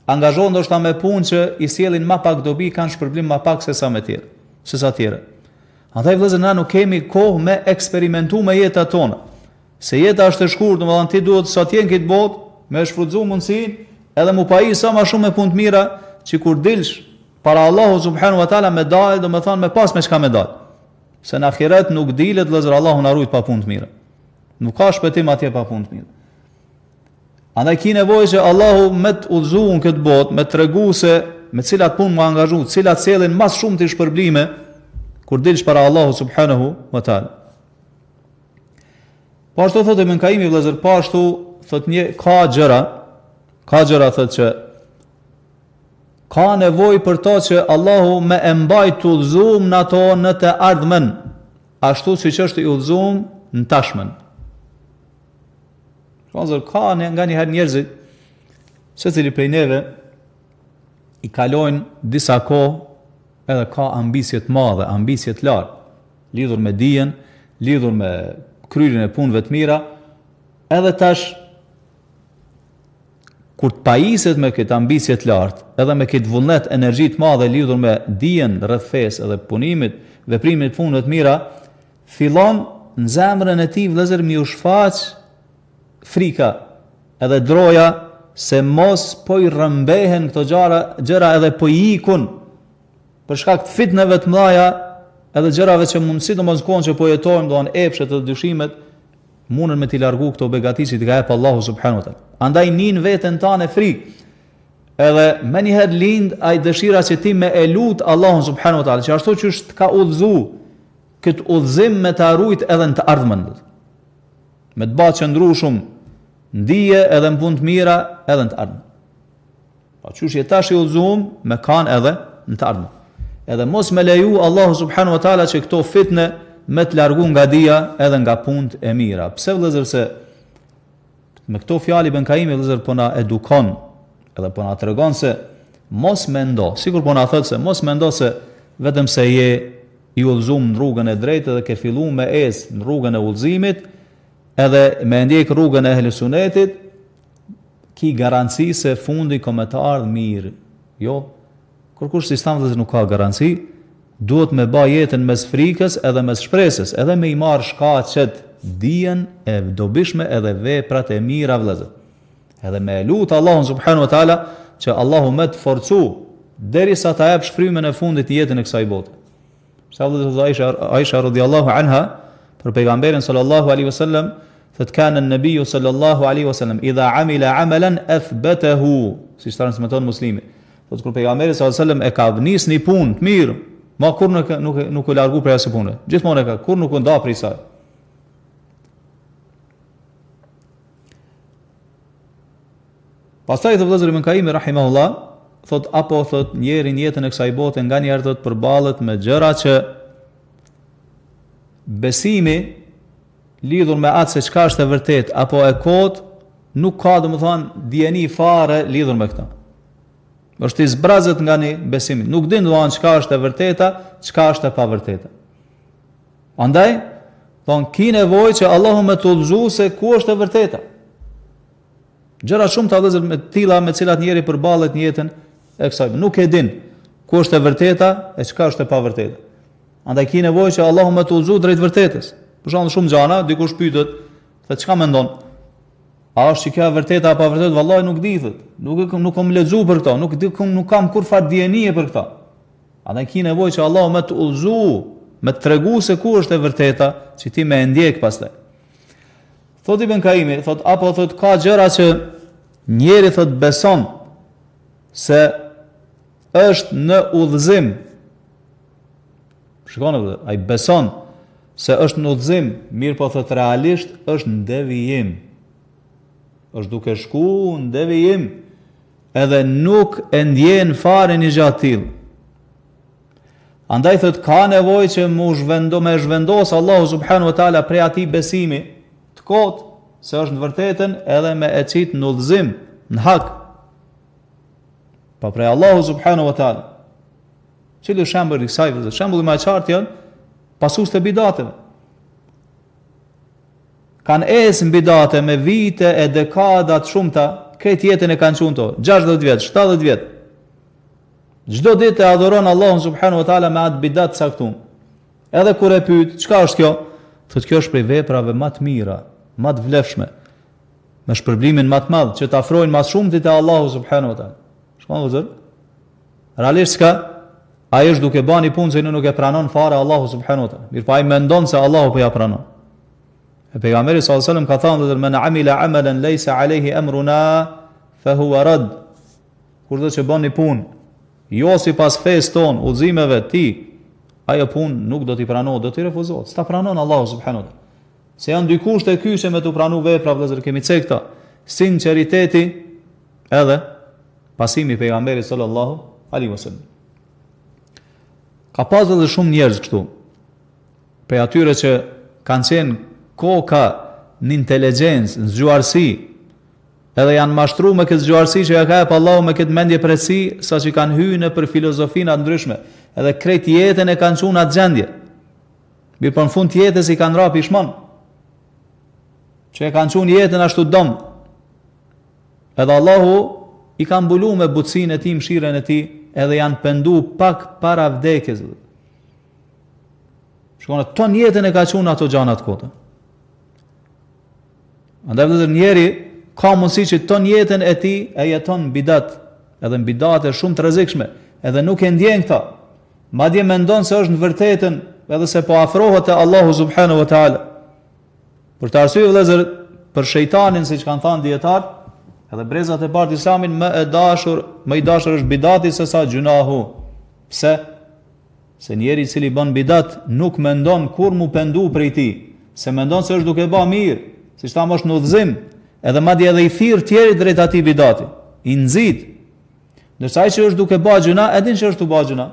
angazhohet ndoshta me punë që i sjellin më pak dobi, kanë shpërblim më pak se sa me tjerë, se sa tjerë. Andaj vëllezër na nuk kemi kohë me eksperimentu me jetën tonë. Se jeta është e shkurtë, domethënë ti duhet sa të jenë këtë botë, me shfrytëzu mundsinë, edhe mu paji sa më shumë me punë të mira, që kur dilsh para Allahu subhanahu wa taala me dalë, domethënë me pas me çka me dalë. Se në ahiret nuk dilet vëllezër Allahu na ruaj pa punë të mira. Nuk ka shpëtim atje pa punë të mira. Andaj ki nevojë që Allahu me të udhëzuar në këtë botë, me tregu se me cilat punë më angazhu, cilat sjellin më shumë të shpërblime kur dilsh para Allahu subhanahu wa taala. Po ashtu thotë Ibn Kaimi vëllezër, po ashtu thotë ka gjëra thotë që ka nevojë për to që Allahu me e mbaj të udhëzuar në ato në të ardhmen, ashtu siç është i udhëzuar në tashmen. Vëllezër, ka nga një herë njerëzit, secili prej neve i kalojnë disa kohë edhe ka ambicie të mëdha, ambicie të larta, lidhur me dijen, lidhur me kryerjen e punëve të mira, edhe tash kur të pajiset me këtë ambicie të lartë, edhe me këtë vullnet, energji të madhe lidhur me dijen rreth fesë edhe punimit, veprimit të punëve të mira, fillon në zemrën e tij vëllezër mi u shfaq frika edhe droja se mos po i rrëmbehen këto gjëra edhe po i ikun për shkak të fitneve të mëdha edhe gjërave që mund sidomos kohën që po jetojmë, do të epshet dhe dyshimet mundën me t'i largu këto begati që t'i ka jep Allahu subhanahu wa taala. Andaj nin veten tane frikë. Edhe më një herë lind ai dëshira që ti me e lut Allahun subhanahu wa taala, që ashtu që të ka udhëzu këtë udhëzim me të arrujt edhe në të ardhmen. Me të bëjë qëndrueshëm ndije edhe në punë të mira edhe në të ardhmen. Pa qysh je tash i udhëzuar me kanë edhe në të ardhmen. Edhe mos me leju Allahu subhanahu wa taala që këto fitne me të largu nga dija edhe nga punët e mira. Pse vëllezër se me këto fjalë Ibn Kaimi vëllezër po na edukon edhe po na tregon se mos mendo, sikur po na thotë se mos mendo se vetëm se je i udhëzuar në rrugën e drejtë dhe ke filluar me ecë në rrugën e udhëzimit, edhe me ndjek rrugën e Ehli Sunetit, ki garanci se fundi komentar mirë. Jo, kërkush si stan vëllezër nuk ka garanci. Duhet me bë jetën mes frikës edhe mes shpresës, edhe me i marr shkaqet dijen e dobishme edhe veprat e mira vëllezër. Edhe me lut Allahun subhanahu wa taala që Allahu më të forcu derisa ta jap shfrymën e fundit të jetën e kësaj bote. Sa vëllezër Aisha radhiyallahu anha për pejgamberin sallallahu alaihi wasallam thotë kanë an-nabiy sallallahu alaihi wasallam idha amila amalan athbatahu, si transmeton Muslimi. Thotë kur pejgamberi sallallahu alaihi wasallam e ka vnis një punë të mirë, ma kur nuk u largu prej asaj pune. Gjithmonë e ka, kur nuk u nda prej saj. Pastaj të vëllezër Ibn Kaimi rahimahullah, thot apo thot njeri në jetën e kësaj bote nganjëherë thot përballet me gjëra që besimi lidhur me atë se çka është e vërtet apo e kot, nuk ka domethënë dieni fare lidhur me këtë. Është i zbrazët nga një besimi. Nuk din domethënë çka është e vërteta, çka është e pavërteta. Andaj, thon ki nevojë që Allahu më të udhëzoj se ku është e vërteta. Gjëra shumë të vëllezër me tilla me cilat njeri përballet në jetën e kësaj. Nuk e din ku është e vërteta e çka është e pavërteta. Andaj ki nevojë që Allahu më të udhëzoj drejt vërtetës. Për shembull shumë gjana, dikush pyetet, thotë çka mendon? A është që kjo e vërteta apo e vërtetë? Vallahi nuk di thot. Nuk kam lexuar për këto, nuk kam kur fat dienie për këto. Andaj ki nevojë që Allahu më të udhëzoj, më të tregu se ku është e vërteta, që ti më ndjek pastaj. Thot Ibn Kaimi, thot apo thot ka gjëra që njeri thot beson se është në udhëzim. Shikoni, ai beson se është në udhëzim, mirë po thot realisht është në devijim. është duke shku në devijim, edhe nuk e ndjen fare një gjatë tillë. Andaj thot ka nevojë që me zhvendos Allahu subhanahu wa taala prej atij besimi të kotë se është në vërtetën edhe me e qit në udhëzim, në hak. Pa prej Allahu subhanahu wa taala. Cili shembull i kësaj? Shembulli më i qartë janë pasues të bidateve. Kanë esë në bidate me vite e dekadat shumëta, këtë jetën e kanë qunë to, 60 vjet, 70 vjet. Çdo ditë e adhuron Allahun subhanahu wa taala me atë bidat caktuar. Edhe kur e pyet, çka është kjo? Thotë kjo është prej veprave më të mira, më të vlefshme, me shpërblimin më të madh që të afrojnë më shumë te Allahu subhanahu wa taala. Shkon vëzër? Realisht ka ai është duke bani punë që nuk e pranon fare Allahu subhanahu wa taala. Mirpo ai mendon se Allahu po ja pranon. E pejgamberi sallallahu alajhi wasallam ka thënë: "Men amila amalan laysa alayhi amruna fa huwa rad." Kur do të bën një punë jo sipas fesë ton, udhëzimeve të tij, ajo punë nuk do t'i pranohet, do t'i refuzohet. S'ta pranon Allahu subhanahu wa taala. Se janë dy kushte kyçe me t'u pranu vepra, vëllezër, kemi thënë këta. Sinqeriteti edhe pasimi i pejgamberit sallallahu alaihi wasallam. Ka pasur edhe shumë njerëz këtu. Për atyre që kanë qenë koka në inteligjencë, në zgjuarsi, edhe janë mashtruar me këtë zgjuarsi që ja ka jep Allahu me këtë mendje presi, saqë kanë hyrë për filozofina të ndryshme, edhe krejt jetën e kanë çuar atë gjendje. Mirë, për në fund të jetës i kanë rap pishmon. Që e kanë çuar jetën ashtu dom. Edhe Allahu i ka mbuluar me butësinë e tij, mëshirën e tij, edhe janë pendu pak para vdekjes. Shkon ton jetën e ka çuar ato gjana të kota. Andaj vëllezër, njeri ka mundësi që ton jetën e tij e jeton bidat, edhe në bidate shumë të rrezikshme, edhe nuk e ndjen këta. Madje mendon se është në vërtetën, edhe se po afrohet te Allahu subhanahu wa taala. Për të arsye vëllezër, për shejtanin, siç kanë thënë dietar, edhe brezat e parë të Islamit, më i dashur është bidati se sa gjunahu. Pse? Se njeri i cili bën bidat nuk mendon kur mu pendu prej tij, se mendon se është duke bë mirë, siç thamë është në udhëzim, edhe madje edhe i thirr tjerë drejt atij bidati, i nxit. Ndërsa ai që është duke bë gjuna, e din që është duke bë gjuna.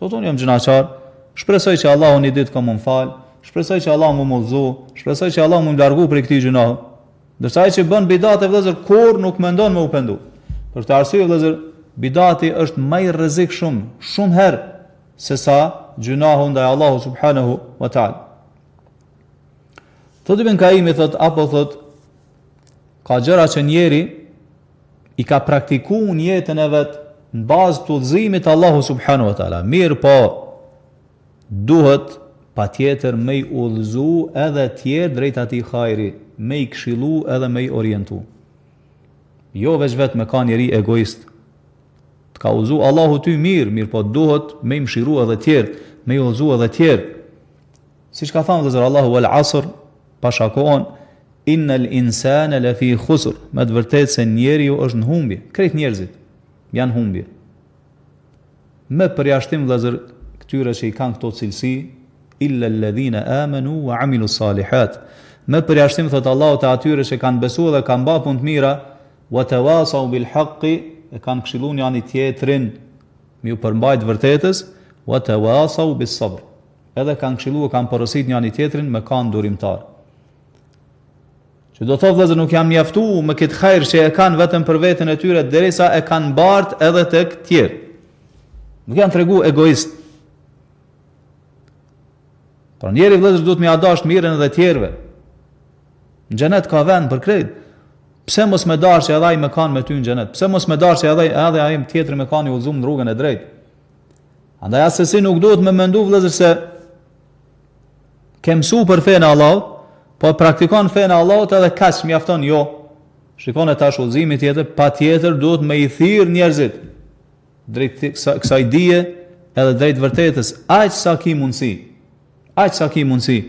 Thotë unë jam gjunaçar, shpresoj që Allahu një ditë ka më fal, shpresoj që Allahu më mullzu, shpresoj që Allahu më largu prej këtij gjunahi. Ndërsa ai që bën bidate vëllezër kur nuk mendon me u pendu. Për këtë arsye vëllezër, bidati është më i rrezikshëm shumë herë se sa gjunahu ndaj Allahu subhanahu wa taala. Thotë Ibn Kaimi, ka gjëra që njeri i ka praktikuar në jetën e vet në bazë të udhëzimit Allahu subhanahu wa taala. Mirë po, duhet patjetër me i udhëzu edhe tjerë drejt atij hajri, me i këshillu edhe me i orientu. Jo veç me ka njeri egoist. Të ka udhëzu Allahu ty mirë po duhet me i mshiru edhe tjerë, me i udhëzu edhe tjerë. Siç ka thënë Zot Allahu wal asr, pa shakon, innal insana lafi khusr, me të vërtetë se njeriu është në humbje. Krejt njerëzit janë humbje. Me përjashtim vëllazër këtyre që i kanë këto cilësi, illa alladhina amanu wa amilu salihat. Me përjashtim thot Allahu te atyre që kanë besuar dhe kanë bërë punë të mira, wa tawasaw bil haqqi, e kanë këshilluar njëri tjetrin me u përmbajt vërtetës, wa tawasaw bis sabr. Edhe kanë këshilluar, kanë porositur njëri tjetrin me kanë durimtar. Që do thotë vëllezër nuk janë mjaftuar me këtë hajër që e kanë vetëm për veten e tyre, derisa e kanë mbartë edhe tek tjerë. Nuk janë tregu egoist. Por njeri vëllezër duhet me adash mirën edhe tjerëve. Në xhenet ka vend për krejt. Pse mos me dash që edhe ai më kanë me ty në xhenet? Pse mos me dash që edhe ai tjetri më kanë i udhëzuar në rrugën e drejtë? Andaj asesi nuk duhet me mendu vëllezër se ke mësuar për fenë e Allahut, po praktikon fenë e Allahut edhe kaq mjafton, jo. Shikoni tash udhëzimi tjetër, patjetër duhet me i thirr njerëzit drejt kësaj dije edhe drejt vërtetës, aq sa ki mundsi. Aq sa ki mundsi.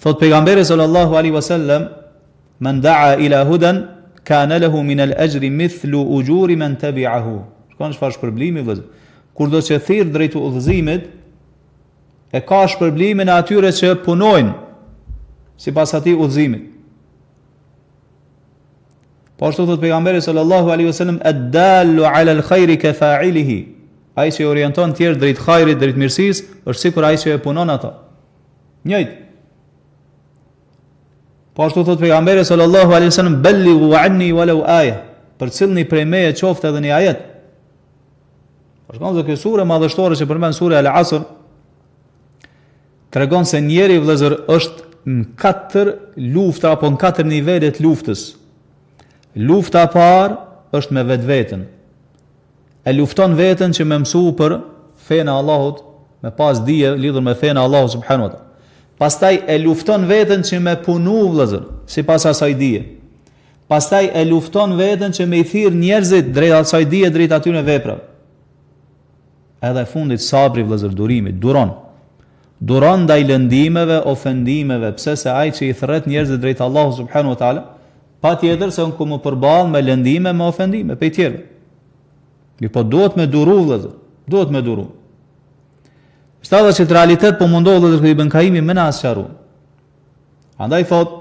Thot pejgamberi sallallahu alaihi wasallam, man da'a ila hudan kana lahu min al-ajri mithlu ujuri man tabi'ahu. Shikoni çfarë shpërblimi vëllezër. Kur do të thirr drejt udhëzimit, e ka shpërblimin e atyre që punojnë sipas atij udhëzimit. Po ashtu thot pejgamberi sallallahu alaihi wasallam ad-dallu ala al-khairi ka fa'ilihi. Ai që orienton tjerë drejt hajrit, drejt mirësisë, është sikur ai që e punon ata. Njëjtë. Po ashtu thot pejgamberi sallallahu alaihi wasallam ballighu anni walau aya. Përcillni prej meje qoftë edhe një ajet. Për shkak se kjo sure madhështore që përmend sura Al-Asr tregon se njeri vëllezër është në 4 lufta apo në 4 nivele të luftës. Lufta e parë është me vetveten. E lufton veten që me mësu për fenë e Allahut, me pas dije lidhur me fenë e Allahut subhanahu wa taala. Pastaj e lufton veten që me punu vëllezër, sipas asaj dije. Pastaj e lufton veten që me I thirr njerëzit drejt asaj dije, drejt atyre veprave. Edhe fundit sabri vëllezër, durimi, duron ndaj lëndimeve, ofendimeve, pse se ai që I thret njerëzit drejt Allahut subhanahu wa taala, patjetër se unë ku më përball me lëndime, me ofendime prej tjerëve. Po duhet me duru vëllezër, duhet me duru. Shtada që të realitet po mundohë vëllezër këtë Ibn Kaimi me na asqaru. Andaj thot,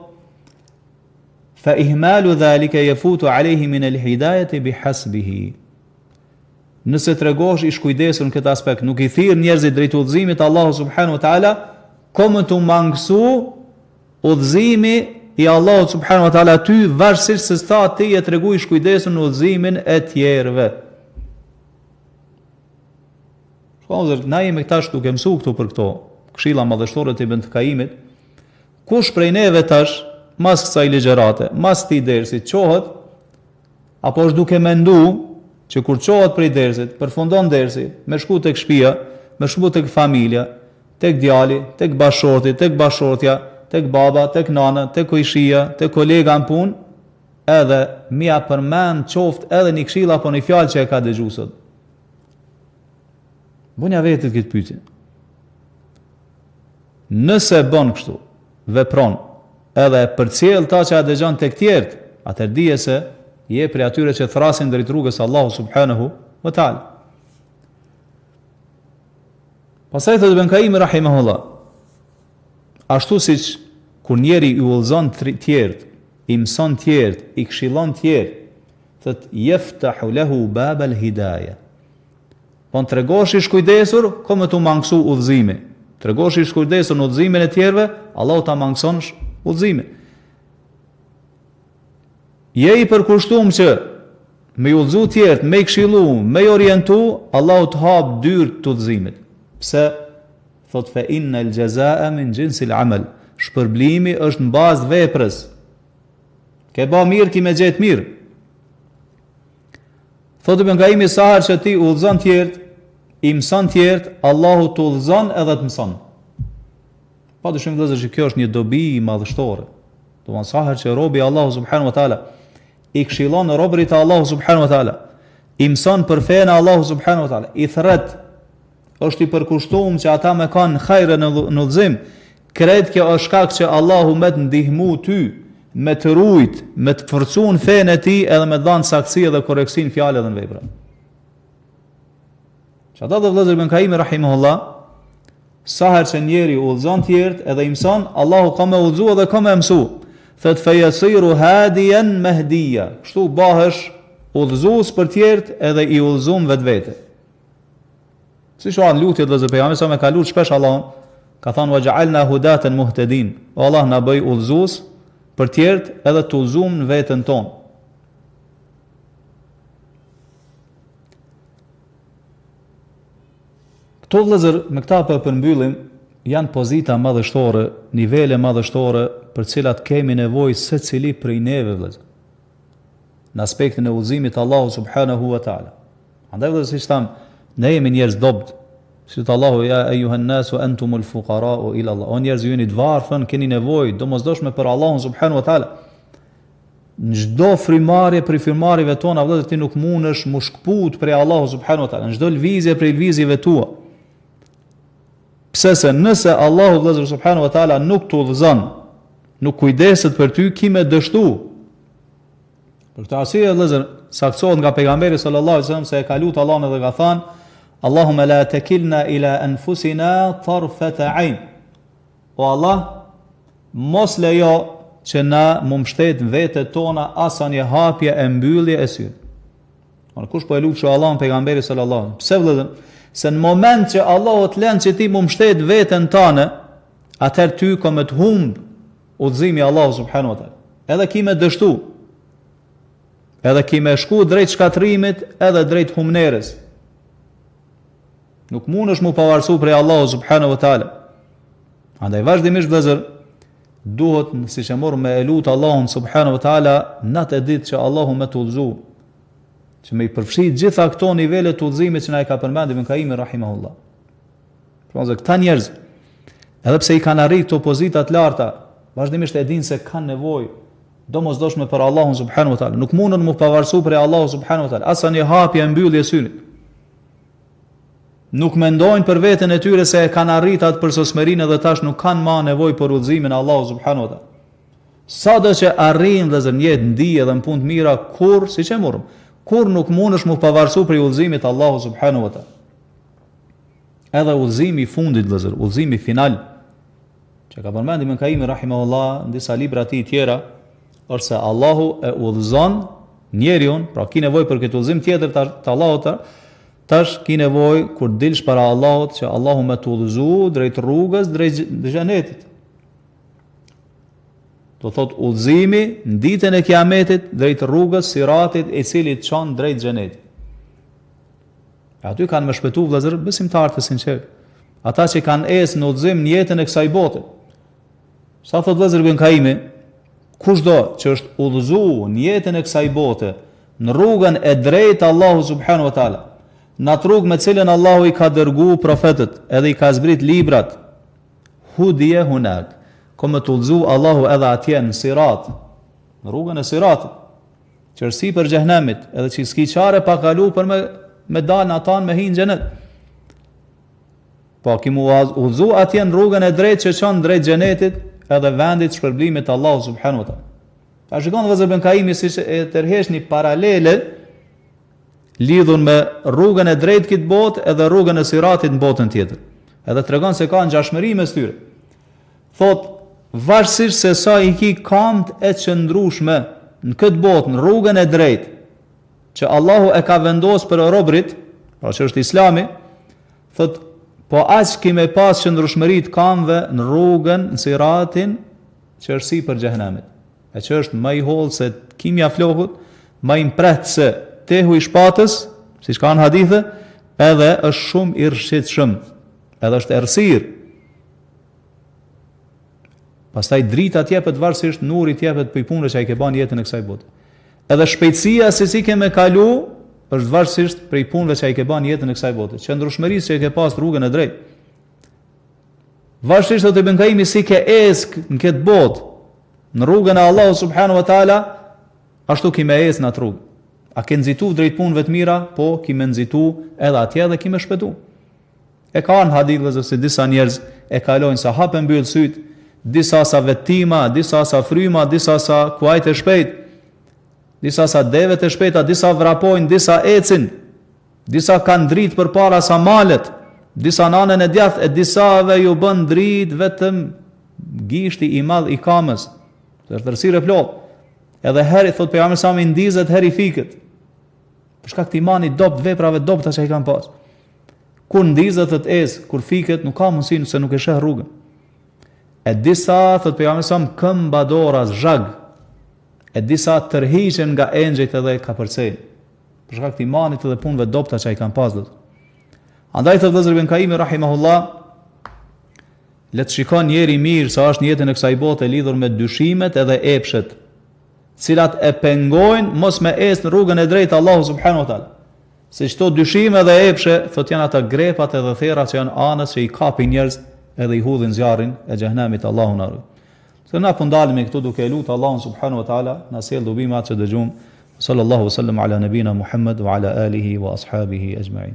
fa ihmalu dhalika yafutu alayhi min al-hidayati bihasbihi. Nëse tregosh I shkujdesur në këtë aspekt, nuk I thirr njerëzit drejt udhëzimit Allahu subhanahu wa taala, komë të mangësu udhëzimi I Allahu subhanahu wa taala ty, varësisht se sa ti e tregu I shkujdesur në udhëzimin e tjerëve. Na jemi tash duke mësu këtu për këto këshilla madhështore të Ibn Kaimit. Kush prej neve tash, mas kësaj ligjërate, mas këtij dersi qohet, apo është duke mendu që kur qohet prej dersit, përfundon dersi, me shku tek shtëpia, me shku tek familja, tek djali, tek bashorti, tek bashortja, tek baba, tek nana, tek kojshia, tek kolega në punë, edhe mia përmend qoftë edhe një këshill apo një fjalë që e ka dëgjuar sot. Bunja vetit këtë pyetje. Nëse bën kështu, vepron, edhe përcjell ta që a dëgjon tek tjerët, atëherë dije se je prej atyre që thrasin drejt rrugës Allahu subhanahu wa taala. Pastaj thot Ibn Kaimi rahimahullah, ashtu siç kur njeri I udhëzon tjerët, I mëson tjerët, I këshillon tjerët, thot yaftahu lahu bab al-hidayah. Po në tregosh I shkujdesur, komë të mangësu udhëzimi. Tregosh I shkujdesur në udhëzimin e tjerëve, Allah ta mangëson udhëzimin. Je I përkushtuar që me udhëzu tjerët, me këshillu, me orientu, Allah të hap dyert të udhëzimit. Pse? Thot fa innal jazaa min jinsil amal. Shpërblimi është në bazë veprës. Ke ba mirë, ki me gjetë mirë. Thot Ibn Kaimi sa herë që ti udhëzon tjerët, I mëson tjerët, Allahu të udhëzon edhe të mëson. Pa dyshim vëllezër që kjo është një dobi madhështore. Do të thonë sa herë që robi Allahu subhanahu wa taala I këshillon robërit e Allahu subhanahu wa taala, I mëson për fenë e Allahu subhanahu wa taala, I thret, është I përkushtuar që ata me kanë hajre në udhëzim, kret kjo është shkak që Allahu më të ndihmu ty, me të rujt, me të forcun fenë e tij edhe me të dhënë saktësi dhe korreksin fjalë dhe në vepra. Që ata dhe vëllezër Ibn Kaimi rahimahullah, sa herë që njeri udhëzon tjerët edhe I mëson, Allahu ka me udhëzu edhe ka me mësu. Thot fa yasiru hadiyan mahdiya. Kështu bahesh udhëzues për tjerët edhe I udhëzum vetvete. Si shohan lutjet vëllezër pejgamberi sa me ka lut shpesh Allahun, ka thënë wa ja'alna hudatan muhtadin. O Allah na bëj udhëzues për tjerët edhe të udhëzum në veten tonë. Këto vëllezër, me këta për përmbyllim, janë pozita madhështore, nivele madhështore për cilat kemi nevojë secili prej neve vëllezër. Në aspektin e udhëzimit Allahu subhanahu wa taala. Andaj vëllezër, siç tham, ne jemi njerëz dobt. Si të Allahu ja ejuhan nasu antumul fuqara'u ila Allah. O njerëz ju jeni të varfën, keni nevojë domosdoshme për Allahun subhanahu wa taala. Në çdo frimarje për frimarjeve tona vëllezër ti nuk mundesh mu shkput prej Allahu subhanahu wa taala. Në çdo lvizje prej lvizjeve tua. Pse se nëse Allahu vëllezër subhanahu wa taala nuk të udhëzon, nuk kujdeset për ty, ki me dështu. Për këtë arsye vëllezër, saksohet nga pejgamberi sallallahu alaihi wasallam se e ka lutur Allahun edhe ka thënë Allahumma la takilna ila anfusina tarfata ayn. O Allah, mos lejo që na më mbështet vetët tona asa një hapje e mbyllje e syve. Kush po e lutshë Allahun pejgamberi sallallahu. Pse vëllezër? Se në moment që Allahu të lën që ti më mbështet veten tënde, atëherë ty ka më të humb udhëzimi i Allahut subhanahu wa taala. Edhe ki me dështu. Edhe ki me shku drejt shkatrimit, edhe drejt humnerës. Nuk mundesh mu pavarësu prej Allahut subhanahu wa taala. Andaj vazhdimisht vëllezër, duhet siç e morëm me elut Allahun subhanahu wa taala natë ditë që Allahu më të udhëzu, që me i përfshi gjitha këto nivele të udhëzimit që na i ka përmendur Ibn Qayyim rahimahullah. Pra këta njerëz, edhe pse i kanë arritur këto pozita të larta, vazhdimisht e dinë se kanë nevojë domosdoshme për Allahun subhanahu wa taala. Nuk mundën mu pavarësu për Allahun subhanahu wa taala, asa një hapje mbyllje synit. Nuk mendojnë për veten e tyre se e kanë arritur atë përsosmërinë dhe tash nuk kanë më nevojë për udhëzimin e Allahut subhanahu wa taala. Sado që arrin dhe zënjet në dije dhe në punë të mira, kur, siç e morëm, kur nuk mundesh mu pavarësu për udhëzimit Allahu subhanahu wa taala. Edhe udhëzimi i fundit vëllazër, udhëzimi final, që ka përmendur Ibn Qayyim rahimahullah në disa libra të tjera, është se Allahu e udhëzon njeriu, pra ki nevojë për këtë udhëzim tjetër të Allahut, tash ki nevojë kur dilsh para Allahut që Allahu më të udhëzu drejt rrugës drejt xhenetit. Do thot udhëzimi në ditën e Kiametit drejt rrugës Siratit i cili çon drejt xhenetit. Aty kanë më shpëtuar vëllezër besimtarë të sinqert. Ata që kanë esë në udhëzim në jetën e kësaj bote. Sa thot vëllezër Ibn Qayyim, kushdo që është udhëzuar në jetën e kësaj bote në rrugën e drejtë Allahu subhanahu wa taala, në atë rrugë me cilën Allahu i ka dërguar profetët, edhe i ka zbrit librat, hudiye hunak, ko më të udhëzu Allahu edhe atje në Sirat, në rrugën e Siratit, që është sipër xhenemit, edhe që s'ki çare pa kalu për me dalë në atan me hinë xhenet. Po ki mu udhëzu atje në rrugën e drejtë që çon drejt xhenetit, edhe vendit shpërblimit Allahu subhanahu wa taala. Ta shikon vëllezër Ibn Qayyim si e tërheq një paralele lidhur me rrugën e drejtë këtë botë edhe rrugën e Siratit në botën tjetër. Edhe tregon se ka ngjashmëri mes tyre. Thot, varësisht se sa i ki kamt e qëndrueshme në këtë botë, në rrugën e drejtë, që Allahu e ka vendosur për robrit, pra që është Islami, thot, po aq kime pas qëndrueshmëri të kamve në rrugën në Siratin që është sipër xhenemit. E që është më i hollë se kimja flokut, më i mprehtë se tehu i shpatës, siç ka në hadithe, edhe është shumë i rrshitshëm, edhe është errësirë. Pastaj drita t'jepet varësisht, nuri t'jepet për punëve që ai ke bën jetën e kësaj bote. Edhe shpejtësia se si ke me kalu është varësisht prej punëve që ai ke bën jetën e kësaj bote. Qëndrueshmërisë që ai ke pas rrugën e drejtë. Varësisht do të Ibn Qayyim si ke esk në këtë botë, në rrugën e Allahut subhanahu wa taala, ashtu ki me es në atë rrugë. A ke nxitu drejt punëve të mira? Po, ki me nxitu edhe atje dhe ki me shpëtu. E ka në hadith se disa njerëz e kalojnë sa hapen mbyll syt, disa sa vetima, disa sa fryma, disa sa kuajt e shpejt, disa sa devet e shpejta, disa vrapojnë, disa ecin, disa kanë dritë për para sa malet, disa nanën e djathtë, e disave ju bën dritë vetëm gishti i madh i kamës, të është tërësire plot. Edhe heri, thot pejgamberi sa më ndizet heri fikët, për shkak të imanit dopt, veprave dopta që i kanë pas. Kur ndizet të esë, kur fikët, nuk ka mundësi nëse nuk e sheh rrugën. E disa, thot pejgamberi sa më këmba doras zhag, e disa tërhiqen nga engjëjt edhe ka përcejnë, për shkak të imanit dhe punëve dopta që i kanë pas. Andaj thot vëllezër Ibn Qayyim rahimahullah, le të shikon njeri mirë sa është në jetën e kësaj bote lidhur me dyshimet edhe epshet, cilat e pengojnë mos me esë në rrugën e drejtë Allahu subhanahu wa taala. Se çto dyshime dhe epshe, thot janë ata grepat edhe therrat që janë anës që i kapin njerëz edhe i hudhin zjarrin e xhenemit Allahu na ruaj. Se na pundalim këtu duke lutur Allahun subhanahu wa taala, na sjell dobim atë që dëgjum. Sallallahu sallam ala nabina Muhammad wa ala alihi wa ashabihi ajma'in.